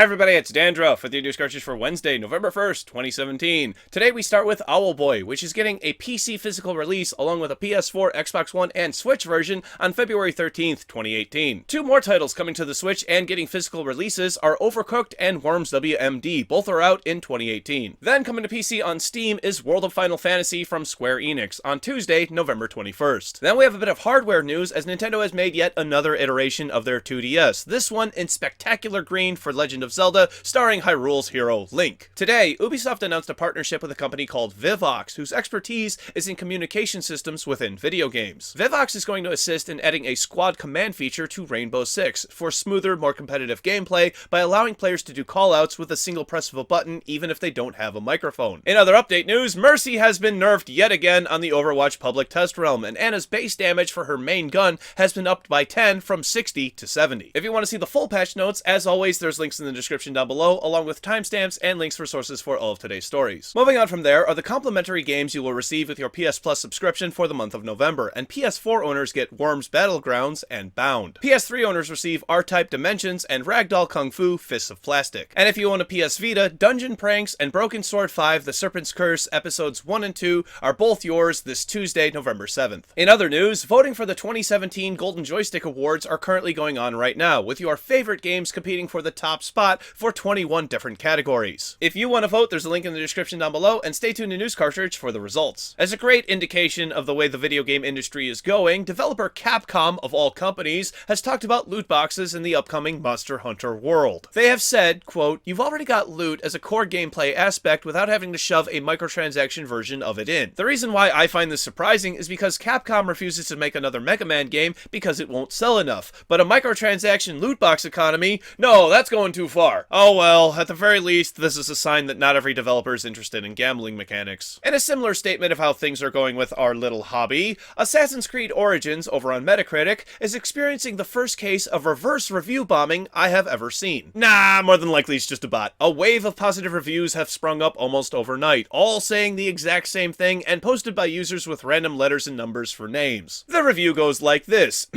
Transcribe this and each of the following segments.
Hi everybody, it's Dandruff with your news cartridge for Wednesday, November 1st, 2017. Today we start with Owlboy, which is getting a PC physical release along with a PS4, Xbox One, and Switch version on February 13th, 2018. Two more titles coming to the Switch and getting physical releases are Overcooked and Worms WMD. Both are out in 2018. Then coming to PC on Steam is World of Final Fantasy from Square Enix on Tuesday, November 21st. Then we have a bit of hardware news as Nintendo has made yet another iteration of their 2DS. This one in spectacular green for Legend of Zelda, starring Hyrule's hero, Link. Today, Ubisoft announced a partnership with a company called Vivox, whose expertise is in communication systems within video games. Vivox is going to assist in adding a squad command feature to Rainbow Six for smoother, more competitive gameplay by allowing players to do callouts with a single press of a button even if they don't have a microphone. In other update news, Mercy has been nerfed yet again on the Overwatch public test realm, and Ana's base damage for her main gun has been upped by 10 from 60 to 70. If you want to see the full patch notes, as always, there's links in the description down below, along with timestamps and links for sources for all of today's stories. Moving on from there are the complimentary games you will receive with your PS Plus subscription for the month of November, and PS4 owners get Worms Battlegrounds and Bound. PS3 owners receive R-Type Dimensions and Ragdoll Kung Fu Fists of Plastic. And if you own a PS Vita, Dungeon Pranks and Broken Sword 5 The Serpent's Curse episodes 1 and 2 are both yours this Tuesday, November 7th. In other news, voting for the 2017 Golden Joystick Awards are currently going on right now, with your favorite games competing for the top spot for 21 different categories. If you want to vote, there's a link in the description down below, and stay tuned to News Cartridge for the results. As a great indication of the way the video game industry is going, developer Capcom, of all companies, has talked about loot boxes in the upcoming Monster Hunter world. They have said, quote, "You've already got loot as a core gameplay aspect without having to shove a microtransaction version of it in." The reason why I find this surprising is because Capcom refuses to make another Mega Man game because it won't sell enough, but a microtransaction loot box economy? No, that's going too far. Oh well, at the very least, this is a sign that not every developer is interested in gambling mechanics. In a similar statement of how things are going with our little hobby, Assassin's Creed Origins over on Metacritic is experiencing the first case of reverse review bombing I have ever seen. Nah, more than likely it's just a bot. A wave of positive reviews have sprung up almost overnight, all saying the exact same thing and posted by users with random letters and numbers for names. The review goes like this.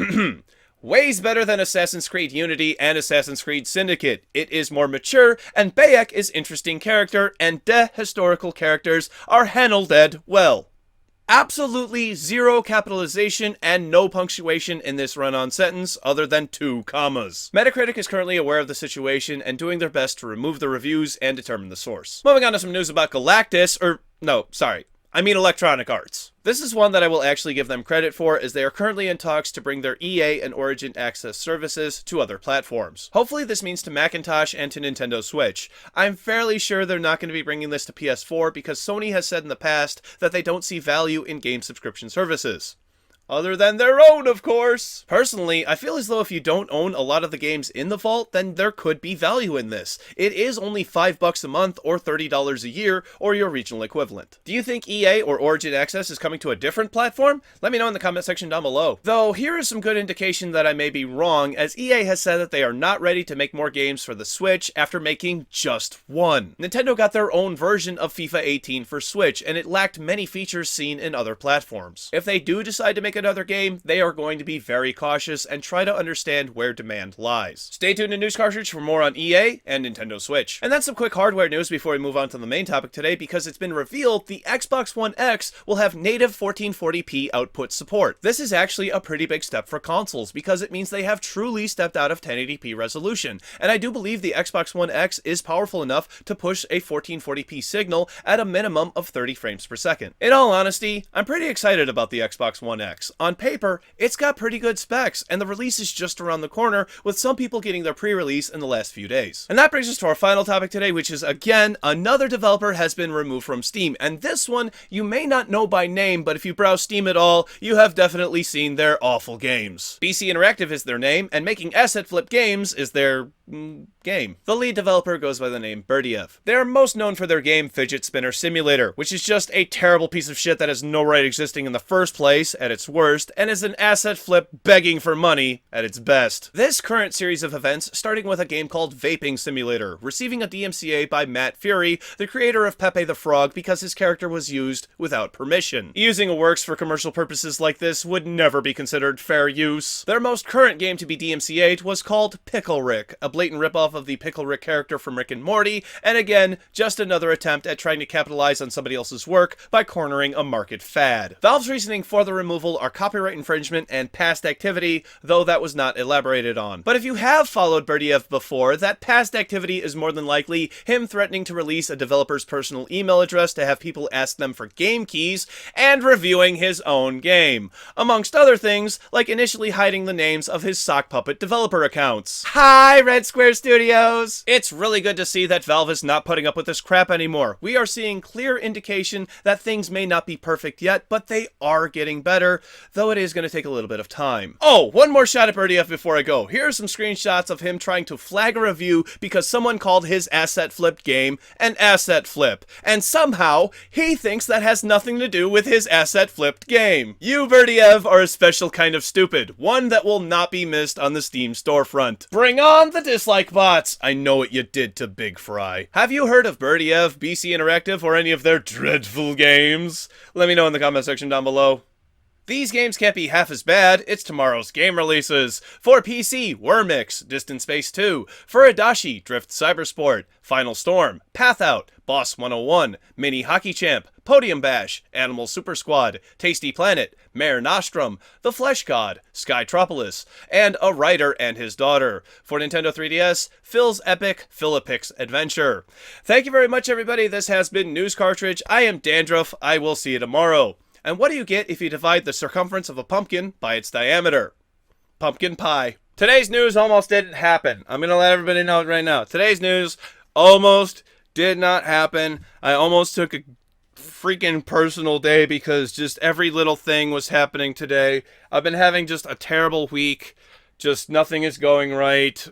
Ways better than Assassin's Creed Unity and Assassin's Creed Syndicate. It is more mature, and Bayek is interesting character, and de historical characters are handled well. Absolutely zero capitalization and no punctuation in this run-on sentence other than 2 commas. Metacritic is currently aware of the situation and doing their best to remove the reviews and determine the source. Moving on to some news about Galactus, Electronic Arts. This is one that I will actually give them credit for, as they are currently in talks to bring their EA and Origin Access services to other platforms. Hopefully this means to Macintosh and to Nintendo Switch. I'm fairly sure they're not going to be bringing this to PS4 because Sony has said in the past that they don't see value in game subscription services. Other than their own, of course. Personally, I feel as though if you don't own a lot of the games in the vault, then there could be value in this. It is only $5 a month or $30 a year, or your regional equivalent. Do you think EA or Origin Access is coming to a different platform? Let me know in the comment section down below. Though, here is some good indication that I may be wrong, as EA has said that they are not ready to make more games for the Switch after making just one. Nintendo got their own version of FIFA 18 for Switch, and it lacked many features seen in other platforms. If they do decide to make another game, they are going to be very cautious and try to understand where demand lies. Stay tuned to News Cartridge for more on EA and Nintendo Switch. And then some quick hardware news before we move on to the main topic today, because it's been revealed the Xbox One X will have native 1440p output support. This is actually a pretty big step for consoles, because it means they have truly stepped out of 1080p resolution, and I do believe the Xbox One X is powerful enough to push a 1440p signal at a minimum of 30 frames per second. In all honesty, I'm pretty excited about the Xbox One X. On paper, it's got pretty good specs, and the release is just around the corner, with some people getting their pre-release in the last few days. And that brings us to our final topic today, which is, again, another developer has been removed from Steam, and this one you may not know by name, but if you browse Steam at all, you have definitely seen their awful games. BCInteractive is their name, and making asset flip games is their game. The lead developer goes by the name Berdev. They are most known for their game Fidget Spinner Simulator, which is just a terrible piece of shit that has no right existing in the first place at its worst, and is an asset flip begging for money at its best. This current series of events, starting with a game called Vaping Simulator, receiving a DMCA by Matt Fury, the creator of Pepe the Frog, because his character was used without permission. Using a works for commercial purposes like this would never be considered fair use. Their most current game to be DMCA'd was called Pickle Rick, a blatant ripoff of the Pickle Rick character from Rick and Morty, and again, just another attempt at trying to capitalize on somebody else's work by cornering a market fad. Valve's reasoning for the removal are copyright infringement and past activity, though that was not elaborated on. But if you have followed Berdev before, that past activity is more than likely him threatening to release a developer's personal email address to have people ask them for game keys, and reviewing his own game. Amongst other things, like initially hiding the names of his sock puppet developer accounts. Hi, Red Square Studios! It's really good to see that Valve is not putting up with this crap anymore. We are seeing clear indication that things may not be perfect yet, but they are getting better, though it is going to take a little bit of time. Oh, one more shot at Berdyev before I go. Here are some screenshots of him trying to flag a review because someone called his asset flipped game an asset flip, and somehow he thinks that has nothing to do with his asset flipped game. You, Berdyev, are a special kind of stupid, one that will not be missed on the Steam storefront. Bring on the dislike bots! I know what you did to Big Fry. Have you heard of Berdyev, BCInteractive, or any of their dreadful games? Let me know in the comment section down below. These games can't be half as bad. It's tomorrow's game releases. For PC, Wormix, Distant Space 2. For Adachi, Drift Cybersport, Final Storm, Path Out, Boss 101, Mini Hockey Champ, Podium Bash, Animal Super Squad, Tasty Planet, Mare Nostrum, The Flesh God, Skytropolis, and A Writer and His Daughter. For Nintendo 3DS, Phil's Epic Philippix Adventure. Thank you very much, everybody. This has been News Cartridge. I am Dandruff. I will see you tomorrow. And what do you get if you divide the circumference of a pumpkin by its diameter? Pumpkin pie. Today's news almost didn't happen. I'm going to let everybody know it right now. Today's news almost did not happen. I almost took a freaking personal day because just every little thing was happening today. I've been having just a terrible week. Just nothing is going right.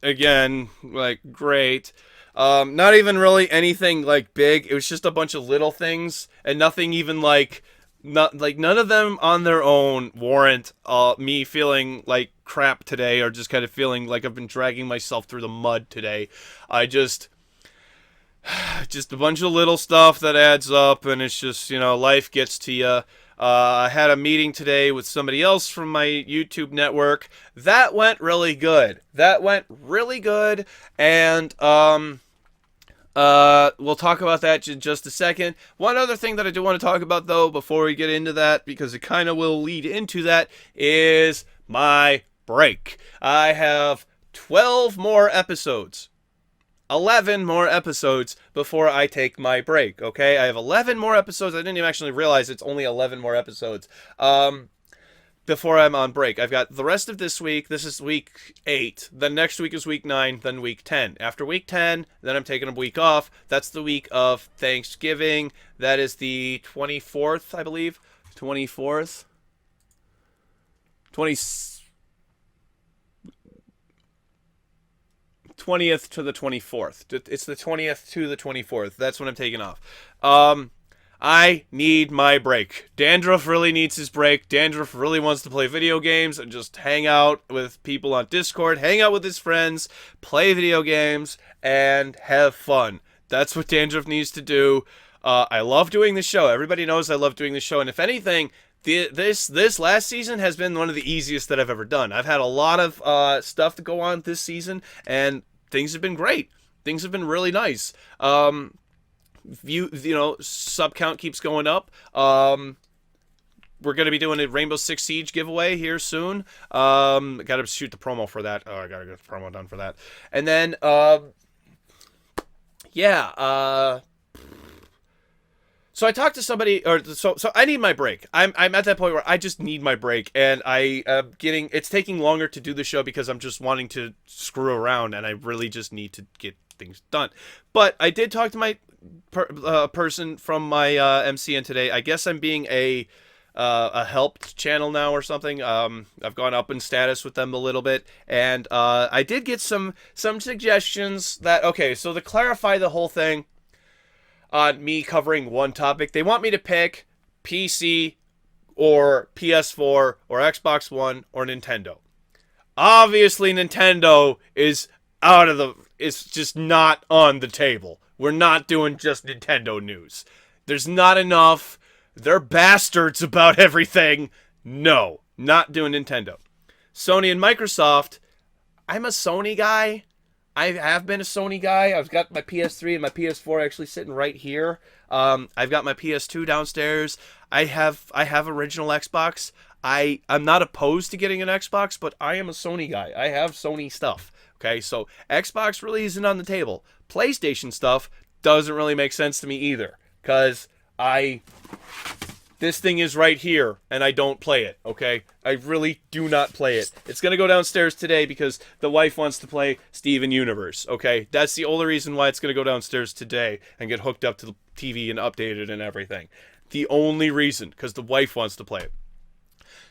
Again, like, great. Not even really anything like big. It was just a bunch of little things, and nothing even like, none of them on their own warrant me feeling like crap today, or just kind of feeling like I've been dragging myself through the mud today. I just a bunch of little stuff that adds up, and it's just, you know, life gets to you. I had a meeting today with somebody else from my YouTube network. That went really good. And we'll talk about that in just a second. One other thing that I do want to talk about, though, before we get into that, because it kind of will lead into that, is my break. I have 12 more episodes. 11 more episodes before I take my break, okay? I have 11 more episodes. I didn't even actually realize it's only 11 more episodes before I'm on break. I've got the rest of this week. This is week 8. Then next week is week 9, then week 10. After week 10, then I'm taking a week off. That's the week of Thanksgiving. That is the 24th, I believe. 24th? 20th to the 24th. It's the 20th to the 24th. That's when I'm taking off. I need my break. Dandruff really needs his break. Dandruff really wants to play video games and just hang out with people on Discord, hang out with his friends, play video games, and have fun. That's what Dandruff needs to do. I love doing this show. Everybody knows I love doing this show. And if anything, this last season has been one of the easiest that I've ever done. I've had a lot of stuff to go on this season, and things have been great. Things have been really nice. You know, sub count keeps going up. We're going to be doing a Rainbow Six Siege giveaway here soon. Got to shoot the promo for that. Oh, I got to get the promo done for that. And then, yeah, so I talked to somebody, so I need my break. I'm at that point where I just need my break, and it's taking longer to do the show because I'm just wanting to screw around, and I really just need to get things done. But I did talk to my person from my MCN today. I guess I'm being a helped channel now or something. I've gone up in status with them a little bit, and I did get some suggestions that, okay, so to clarify the whole thing, on me covering one topic, they want me to pick PC or PS4 or Xbox One or Nintendo. Obviously, Nintendo is it's just not on the table. We're not doing just Nintendo news. There's not enough. They're bastards about everything. No, not doing Nintendo. Sony and Microsoft, I'm a Sony guy. I have been a Sony guy. I've got my PS3 and my PS4 actually sitting right here. I've got my PS2 downstairs. I have original Xbox. I'm not opposed to getting an Xbox, but I am a Sony guy. I have Sony stuff. Okay, so Xbox really isn't on the table. PlayStation stuff doesn't really make sense to me either, because this thing is right here, and I don't play it, okay? I really do not play it. It's going to go downstairs today because the wife wants to play Steven Universe, okay? That's the only reason why it's going to go downstairs today and get hooked up to the TV and updated and everything. The only reason, because the wife wants to play it.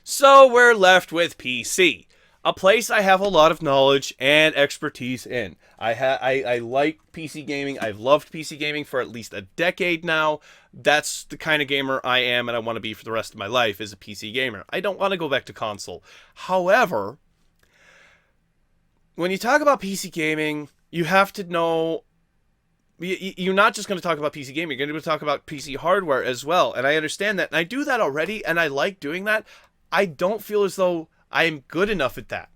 So we're left with PC. A place I have a lot of knowledge and expertise in. I like PC gaming. I've loved PC gaming for at least a decade now. That's the kind of gamer I am and I want to be for the rest of my life, is a PC gamer. I don't want to go back to console. However, when you talk about PC gaming, you have to know you're not just going to talk about PC gaming. You're going to talk about PC hardware as well. And I understand that. And I do that already, and I like doing that. I don't feel as though I'm good enough at that.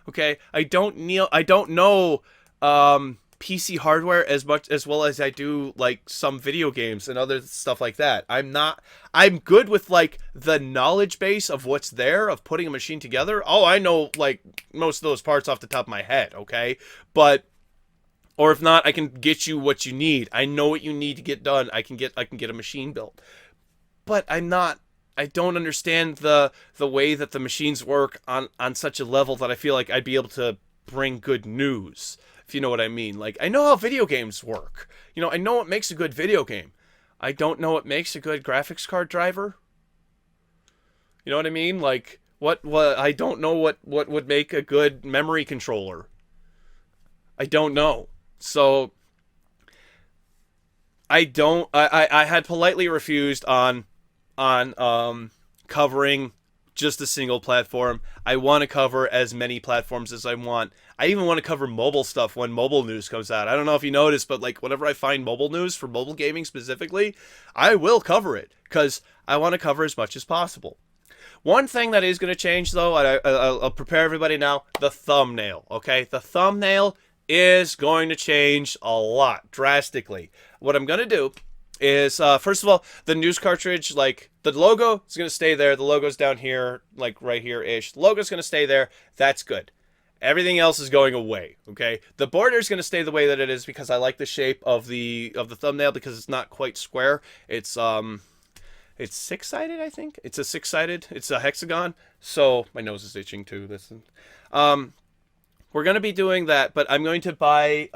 Okay, I don't know PC hardware as well as I do like some video games and other stuff like that. I'm good with like the knowledge base of what's there, of putting a machine together. Oh, I know like most of those parts off the top of my head, okay? But or if not, I can get you what you need. I know what you need to get done. I can get a machine built. But I don't understand the way that the machines work on such a level that I feel like I'd be able to bring good news, if you know what I mean. Like, I know how video games work. You know, I know what makes a good video game. I don't know what makes a good graphics card driver. You know what I mean? Like, what I don't know what would make a good memory controller. I don't know. So I had politely refused on covering just a single platform. I want to cover as many platforms as I want. I even want to cover mobile stuff when mobile news comes out. I don't know if you noticed, but like whenever I find mobile news for mobile gaming specifically, I will cover it because I want to cover as much as possible. One thing that is going to change though, I'll prepare everybody now, the thumbnail, okay? The thumbnail is going to change a lot, drastically. What I'm going to do is, first of all, the news cartridge, like, the logo is going to stay there. The logo's down here, like, right here-ish. The logo's going to stay there. That's good. Everything else is going away, okay? The border is going to stay the way that it is because I like the shape of the thumbnail because it's not quite square. It's six-sided, I think. It's a six-sided. It's a hexagon. So, my nose is itching, too. We're going to be doing that, but I'm going to buy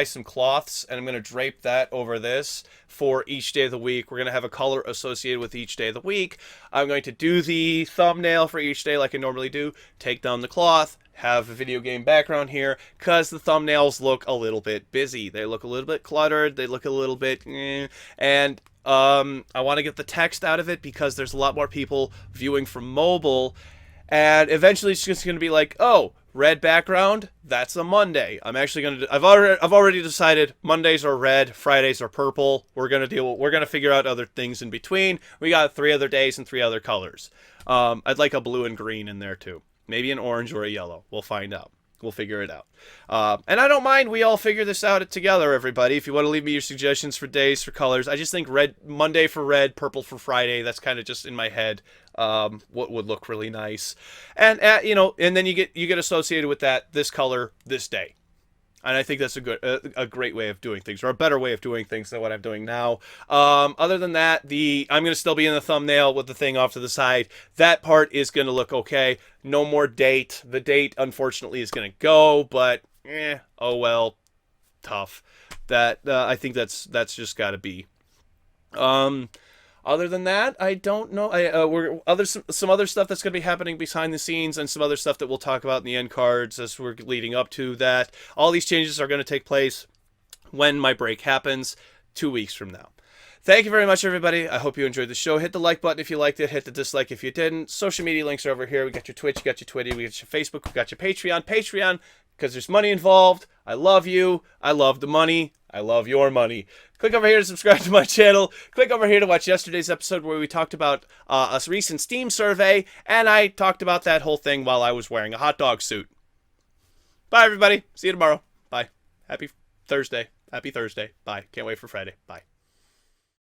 some cloths, and I'm going to drape that over this for each day of the week. We're going to have a color associated with each day of the week. I'm going to do the thumbnail for each day like I normally do, take down the cloth, have a video game background here, because the thumbnails look a little bit busy. They look a little bit cluttered, they look a little bit and I want to get the text out of it because there's a lot more people viewing from mobile, and eventually it's just going to be like, oh, red background, that's a Monday. I'm actually going to I've already decided Mondays are red, Fridays are purple. We're going to figure out other things in between. We got 3 other days and 3 other colors. I'd like a blue and green in there too. Maybe an orange or a yellow. We'll find out. We'll figure it out. And I don't mind. We all figure this out together, everybody. If you want to leave me your suggestions for days, for colors, I just think Monday for red, purple for Friday. That's kind of just in my head. What would look really nice, and and then you get associated with this color, this day, and I think that's a great way of doing things, or a better way of doing things than what I'm doing now. Other than that, I'm going to still be in the thumbnail with the thing off to the side. That part is going to look okay. No more date. The date, unfortunately, is going to go, but oh well, tough. I think that's just got to be. Other than that, I don't know. Some other stuff that's going to be happening behind the scenes, and some other stuff that we'll talk about in the end cards as we're leading up to that. All these changes are going to take place when my break happens, 2 weeks from now. Thank you very much, everybody. I hope you enjoyed the show. Hit the like button if you liked it. Hit the dislike if you didn't. Social media links are over here. We got your Twitch, you got your Twitter, we got your Facebook, we got your Patreon. Patreon, because there's money involved. I love you. I love the money. I love your money. Click over here to subscribe to my channel. Click over here to watch yesterday's episode where we talked about a recent Steam survey, and I talked about that whole thing while I was wearing a hot dog suit. Bye, everybody. See you tomorrow. Bye. Happy Thursday. Happy Thursday. Bye. Can't wait for Friday. Bye.